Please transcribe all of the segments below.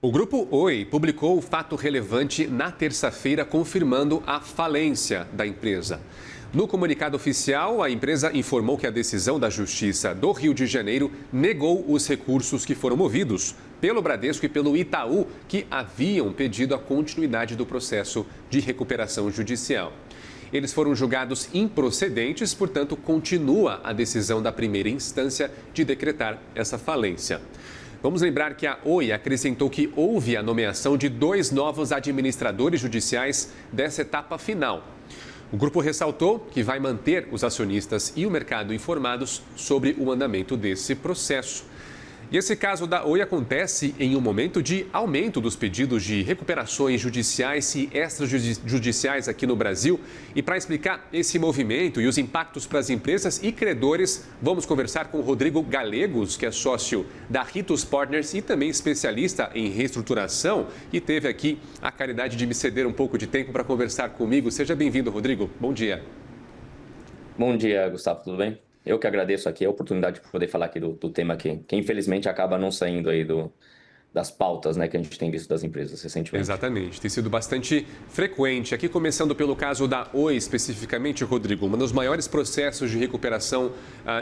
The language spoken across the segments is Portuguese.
O Grupo Oi publicou o fato relevante na terça-feira, confirmando a falência da empresa. No comunicado oficial, a empresa informou que a decisão da Justiça do Rio de Janeiro negou os recursos que foram movidos pelo Bradesco e pelo Itaú, que haviam pedido a continuidade do processo de recuperação judicial. Eles foram julgados improcedentes, portanto, continua a decisão da primeira instância de decretar essa falência. Vamos lembrar que a Oi acrescentou que houve a nomeação de 2 novos administradores judiciais dessa etapa final. O grupo ressaltou que vai manter os acionistas e o mercado informados sobre o andamento desse processo. E esse caso da Oi acontece em um momento de aumento dos pedidos de recuperações judiciais e extrajudiciais aqui no Brasil. E para explicar esse movimento e os impactos para as empresas e credores, vamos conversar com o Rodrigo Galegos, que é sócio da Ritus Partners e também especialista em reestruturação, e teve aqui a caridade de me ceder um pouco de tempo para conversar comigo. Seja bem-vindo, Rodrigo. Bom dia. Bom dia, Gustavo, tudo bem? Eu que agradeço aqui a oportunidade de poder falar aqui do tema aqui, que infelizmente acaba não saindo aí das pautas, né, que a gente tem visto das empresas recentemente. Exatamente, tem sido bastante frequente. Aqui começando pelo caso da Oi especificamente, Rodrigo, um dos maiores processos de recuperação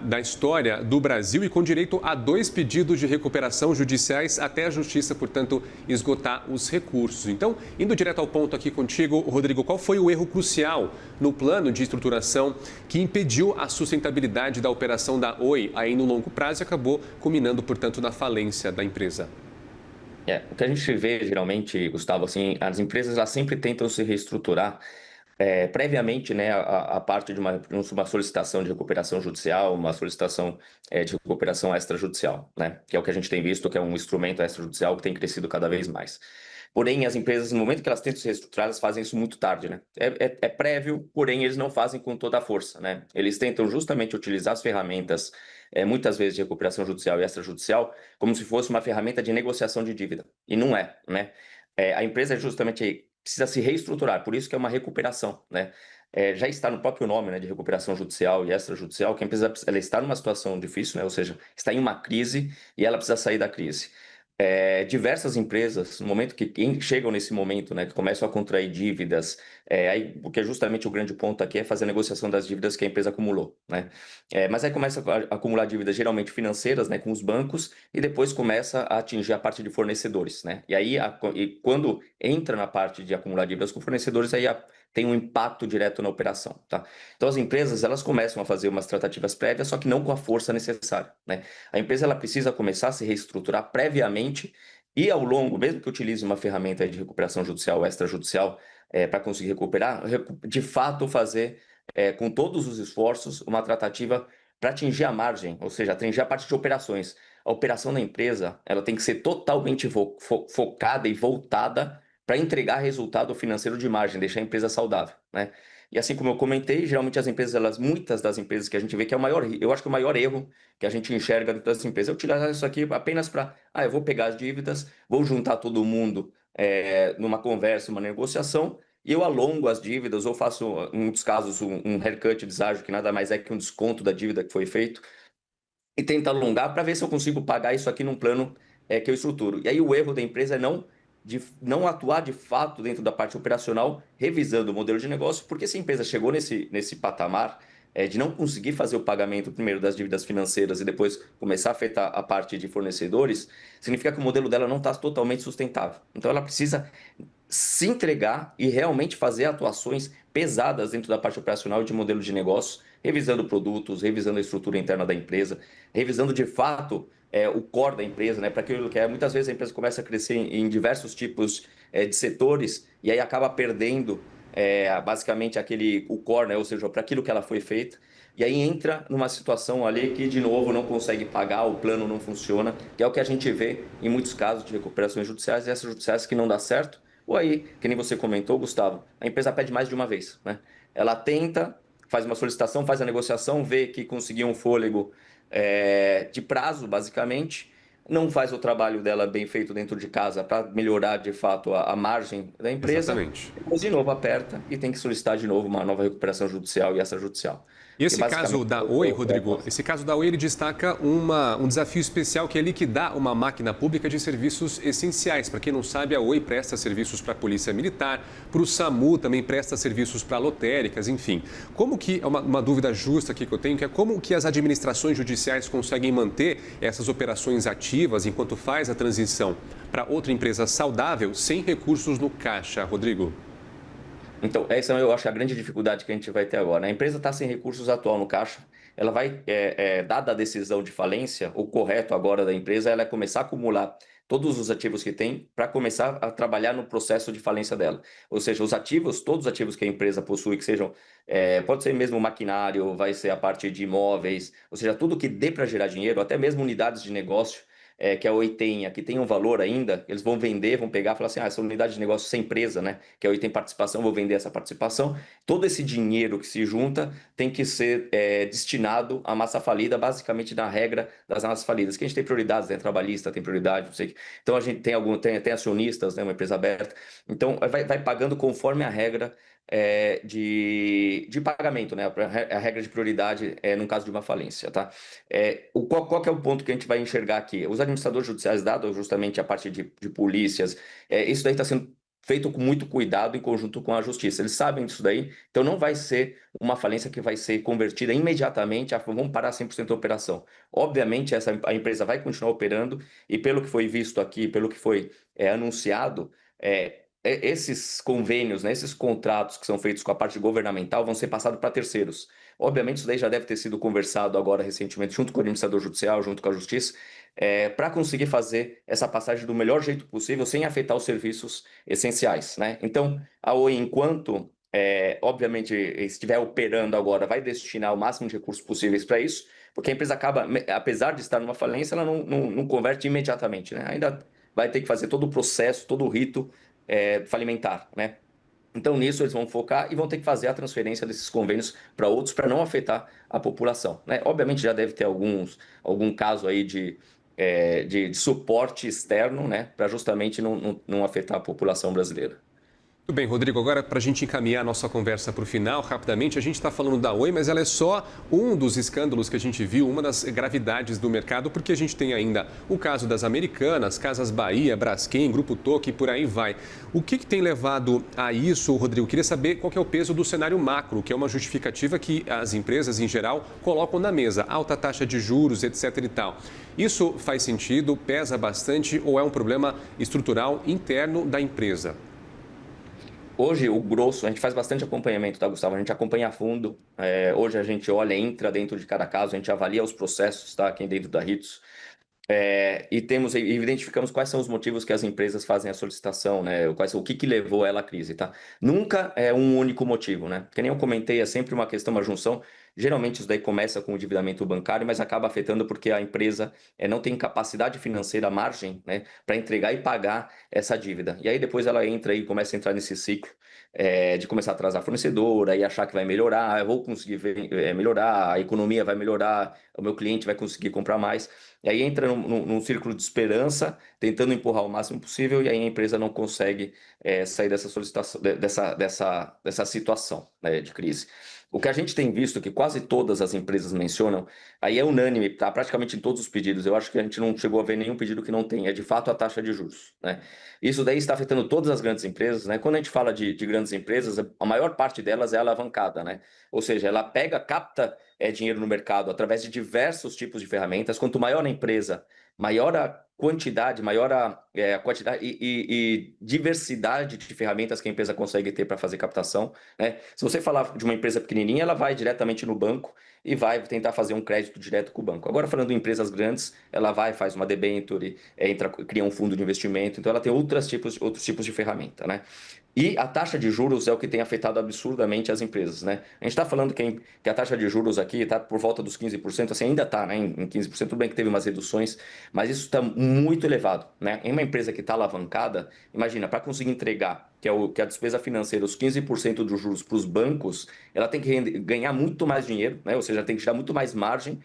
da história do Brasil e com direito a 2 pedidos de recuperação judiciais até a Justiça, portanto, esgotar os recursos. Então, indo direto ao ponto aqui contigo, Rodrigo, qual foi o erro crucial no plano de estruturação que impediu a sustentabilidade da operação da Oi aí no longo prazo e acabou culminando, portanto, na falência da empresa? O que a gente vê geralmente, Gustavo, assim, as empresas elas sempre tentam se reestruturar previamente, né, a parte de uma solicitação de recuperação judicial, uma solicitação de recuperação extrajudicial, né, que é o que a gente tem visto, que é um instrumento extrajudicial que tem crescido cada vez mais. Porém, as empresas, no momento que elas tentam se reestruturar, elas fazem isso muito tarde, né? É prévio, porém eles não fazem com toda a força, né? Eles tentam justamente utilizar as ferramentas, muitas vezes de recuperação judicial e extrajudicial, como se fosse uma ferramenta de negociação de dívida. E não é, né? A empresa justamente precisa se reestruturar, por isso que é uma recuperação, né? Já está no próprio nome, né, de recuperação judicial e extrajudicial, que a empresa ela está numa situação difícil, né? Ou seja, está em uma crise e ela precisa sair da crise. Diversas empresas, no momento que chegam nesse momento, né, que começam a contrair dívidas, aí, porque justamente o grande ponto aqui é fazer a negociação das dívidas que a empresa acumulou, né? Mas aí começa a acumular dívidas geralmente financeiras, né, com os bancos, e depois começa a atingir a parte de fornecedores, né? E aí, quando entra na parte de acumular dívidas com fornecedores, aí tem um impacto direto na operação, tá? Então as empresas, elas começam a fazer umas tratativas prévias, só que não com a força necessária, né? A empresa ela precisa começar a se reestruturar previamente e ao longo, mesmo que utilize uma ferramenta de recuperação judicial ou extrajudicial para conseguir recuperar, de fato fazer com todos os esforços uma tratativa para atingir a margem, ou seja, atingir a parte de operações. A operação da empresa ela tem que ser totalmente focada e voltada para entregar resultado financeiro de margem, deixar a empresa saudável, né? E assim como eu comentei, geralmente as empresas, muitas das empresas que a gente vê que é eu acho que o maior erro que a gente enxerga dentro das empresas é utilizar isso aqui apenas para, eu vou pegar as dívidas, vou juntar todo mundo numa conversa, uma negociação, e eu alongo as dívidas ou faço, em muitos casos, um haircut deságio, que nada mais é que um desconto da dívida que foi feito, e tento alongar para ver se eu consigo pagar isso aqui num plano que eu estruturo. E aí o erro da empresa é não atuar de fato dentro da parte operacional, revisando o modelo de negócio, porque se a empresa chegou nesse patamar de não conseguir fazer o pagamento primeiro das dívidas financeiras e depois começar a afetar a parte de fornecedores, significa que o modelo dela não está totalmente sustentável. Então ela precisa se entregar e realmente fazer atuações pesadas dentro da parte operacional e de modelo de negócio, revisando produtos, revisando a estrutura interna da empresa, revisando de fato o core da empresa, né, para aquilo que muitas vezes a empresa começa a crescer em diversos tipos de setores e aí acaba perdendo basicamente o core, né, ou seja, para aquilo que ela foi feita. E aí entra numa situação ali que, de novo, não consegue pagar, o plano não funciona, que é o que a gente vê em muitos casos de recuperações judiciais e essas judiciais que não dá certo. Ou aí, que nem você comentou, Gustavo, a empresa pede mais de uma vez, né? Ela tenta, faz uma solicitação, faz a negociação, vê que conseguiu um fôlego de prazo, basicamente, não faz o trabalho dela bem feito dentro de casa para melhorar, de fato, a margem da empresa. Exatamente. Depois, de novo, aperta e tem que solicitar de novo uma nova recuperação judicial e extrajudicial. E Porque esse caso basicamente da Oi, Rodrigo, esse caso da Oi, ele destaca um desafio especial que é liquidar uma máquina pública de serviços essenciais. Para quem não sabe, a Oi presta serviços para a Polícia Militar, para o SAMU também presta serviços para lotéricas, enfim. Como que, é uma dúvida justa aqui que eu tenho, que é como que as administrações judiciais conseguem manter essas operações ativas enquanto faz a transição para outra empresa saudável sem recursos no caixa, Rodrigo? Então, essa eu acho a grande dificuldade que a gente vai ter agora. A empresa está sem recursos atual no caixa, ela vai, dada a decisão de falência, o correto agora da empresa ela é começar a acumular todos os ativos que tem para começar a trabalhar no processo de falência dela. Ou seja, os ativos, todos os ativos que a empresa possui, que sejam, pode ser mesmo maquinário, vai ser a parte de imóveis, ou seja, tudo que dê para gerar dinheiro, até mesmo unidades de negócio, que a Oi tenha, que tem um valor ainda, eles vão vender, vão pegar e falar assim, essa unidade de negócio sem empresa, né? Que a Oi tem participação, vou vender essa participação. Todo esse dinheiro que se junta tem que ser destinado à massa falida, basicamente na regra das massas falidas, que a gente tem prioridades, né? Trabalhista tem prioridade, não sei o que. Então a gente tem acionistas, né? Uma empresa aberta. Então vai pagando conforme a regra de pagamento, né? A regra de prioridade no caso de uma falência, tá? Qual que é o ponto que a gente vai enxergar aqui? Os administradores judiciais, dado justamente a parte de polícias, isso daí está sendo feito com muito cuidado em conjunto com a justiça. Eles sabem disso daí, então não vai ser uma falência que vai ser convertida imediatamente, vamos parar 100% a operação. Obviamente, a empresa vai continuar operando e pelo que foi visto aqui, pelo que foi anunciado, esses convênios, né, esses contratos que são feitos com a parte governamental vão ser passados para terceiros. Obviamente, isso daí já deve ter sido conversado agora recentemente, junto com o administrador judicial, junto com a justiça, para conseguir fazer essa passagem do melhor jeito possível, sem afetar os serviços essenciais, né? Então, a Oi, enquanto, obviamente, estiver operando agora, vai destinar o máximo de recursos possíveis para isso, porque a empresa acaba, apesar de estar numa falência, ela não converte imediatamente, né? Ainda vai ter que fazer todo o processo, todo o rito falimentar, né? Então, nisso, eles vão focar e vão ter que fazer a transferência desses convênios para outros para não afetar a população, né? Obviamente, já deve ter algum caso aí de suporte externo, né? Para justamente não afetar a população brasileira. Tudo bem, Rodrigo. Agora, para a gente encaminhar a nossa conversa para o final, rapidamente, a gente está falando da Oi, mas ela é só um dos escândalos que a gente viu, uma das gravidades do mercado, porque a gente tem ainda o caso das Americanas, Casas Bahia, Braskem, Grupo Toque e por aí vai. O que tem levado a isso, Rodrigo? Queria saber qual que é o peso do cenário macro, que é uma justificativa que as empresas, em geral, colocam na mesa. Alta taxa de juros, etc. e tal. Isso faz sentido, pesa bastante ou é um problema estrutural interno da empresa? Hoje, o grosso, a gente faz bastante acompanhamento, tá, Gustavo? A gente acompanha a fundo. Hoje a gente olha, entra dentro de cada caso, a gente avalia os processos, tá? Aqui dentro da Ritos. E identificamos quais são os motivos que as empresas fazem a solicitação, né? O que levou ela à crise, tá? Nunca é um único motivo, né? Que nem eu comentei, é sempre uma questão, uma junção. Geralmente isso daí começa com o endividamento bancário, mas acaba afetando porque a empresa não tem capacidade financeira, margem, né? Para entregar e pagar essa dívida. E aí depois ela entra e começa a entrar nesse ciclo de começar a atrasar a fornecedora e achar que vai melhorar, eu vou conseguir melhorar, a economia vai melhorar, o meu cliente vai conseguir comprar mais. E aí entra num círculo de esperança, tentando empurrar o máximo possível, e aí a empresa não consegue sair dessa solicitação, dessa situação, né, de crise. O que a gente tem visto que quase todas as empresas mencionam, aí é unânime, tá praticamente em todos os pedidos. Eu acho que a gente não chegou a ver nenhum pedido que não tem, é de fato a taxa de juros, né? Isso daí está afetando todas as grandes empresas, né? Quando a gente fala de grandes empresas, a maior parte delas é alavancada, né? Ou seja, ela capta dinheiro no mercado através de diversos tipos de ferramentas. Quanto maior a empresa, maior a quantidade, maior a quantidade e diversidade de ferramentas que a empresa consegue ter para fazer captação, né? Se você falar de uma empresa pequenininha, ela vai diretamente no banco e vai tentar fazer um crédito direto com o banco. Agora, falando em empresas grandes, ela vai, faz uma debenture, cria um fundo de investimento, então ela tem outros tipos de ferramenta, né? E a taxa de juros é o que tem afetado absurdamente as empresas, né? A gente está falando que a taxa de juros aqui está por volta dos 15%, assim, ainda está, né, em 15%, tudo bem que teve umas reduções, mas isso está muito elevado, né? Em uma empresa que está alavancada, imagina, para conseguir entregar, que a despesa financeira, os 15% dos juros para os bancos, ela tem que ganhar muito mais dinheiro, né? Ou seja, tem que tirar muito mais margem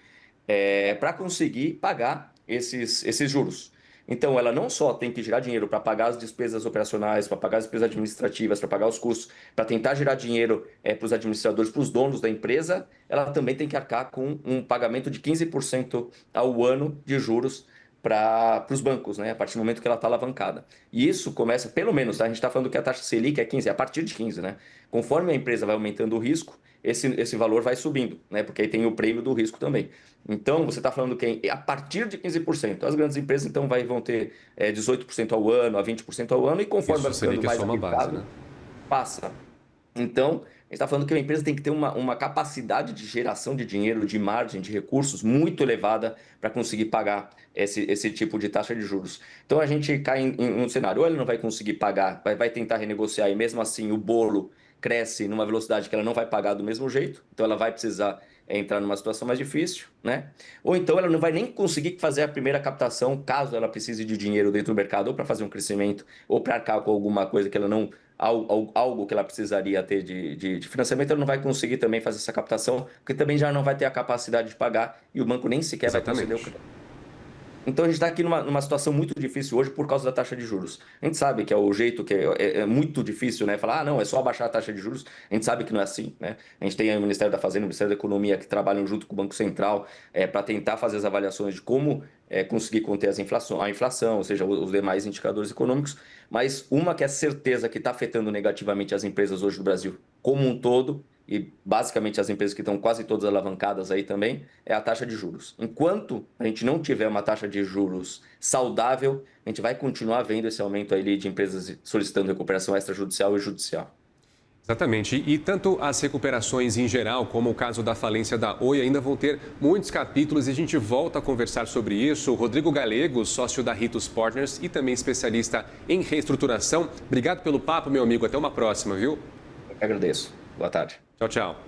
para conseguir pagar esses juros. Então, ela não só tem que gerar dinheiro para pagar as despesas operacionais, para pagar as despesas administrativas, para pagar os custos, para tentar gerar dinheiro para os administradores, para os donos da empresa, ela também tem que arcar com um pagamento de 15% ao ano de juros para os bancos, né? A partir do momento que ela está alavancada. E isso começa, pelo menos, tá? A gente está falando que a taxa Selic é 15, é a partir de 15, né? Conforme a empresa vai aumentando o risco, esse valor vai subindo, né? Porque aí tem o prêmio do risco também. Então, você está falando que a partir de 15%, as grandes empresas então vão ter 18% ao ano, a 20% ao ano, e conforme vai ficando mais arriscado, né? passa. Então, a gente está falando que a empresa tem que ter uma capacidade de geração de dinheiro, de margem, de recursos muito elevada para conseguir pagar esse tipo de taxa de juros. Então, a gente cai em um cenário, ou ele não vai conseguir pagar, vai tentar renegociar, e mesmo assim o bolo cresce numa velocidade que ela não vai pagar do mesmo jeito, então ela vai precisar entrar numa situação mais difícil, né? Ou então ela não vai nem conseguir fazer a primeira captação, caso ela precise de dinheiro dentro do mercado, ou para fazer um crescimento, ou para arcar com alguma coisa que ela não... algo que ela precisaria ter de financiamento, ela não vai conseguir também fazer essa captação, porque também já não vai ter a capacidade de pagar e o banco nem sequer vai conceder o crédito. Então a gente está aqui numa situação muito difícil hoje por causa da taxa de juros. A gente sabe que é o jeito que é muito difícil, né? Falar, não, é só abaixar a taxa de juros. A gente sabe que não é assim, né? A gente tem aí o Ministério da Fazenda, o Ministério da Economia que trabalham junto com o Banco Central para tentar fazer as avaliações de como conseguir conter a inflação, ou seja, os demais indicadores econômicos. Mas uma que é certeza que está afetando negativamente as empresas hoje do Brasil como um todo, e basicamente as empresas que estão quase todas alavancadas aí também, é a taxa de juros. Enquanto a gente não tiver uma taxa de juros saudável, a gente vai continuar vendo esse aumento aí de empresas solicitando recuperação extrajudicial e judicial. Exatamente. E tanto as recuperações em geral, como o caso da falência da Oi, ainda vão ter muitos capítulos e a gente volta a conversar sobre isso. Rodrigo Galego, sócio da Ritus Partners e também especialista em reestruturação. Obrigado pelo papo, meu amigo. Até uma próxima, viu? Eu que agradeço. Boa tarde. Tchau, tchau.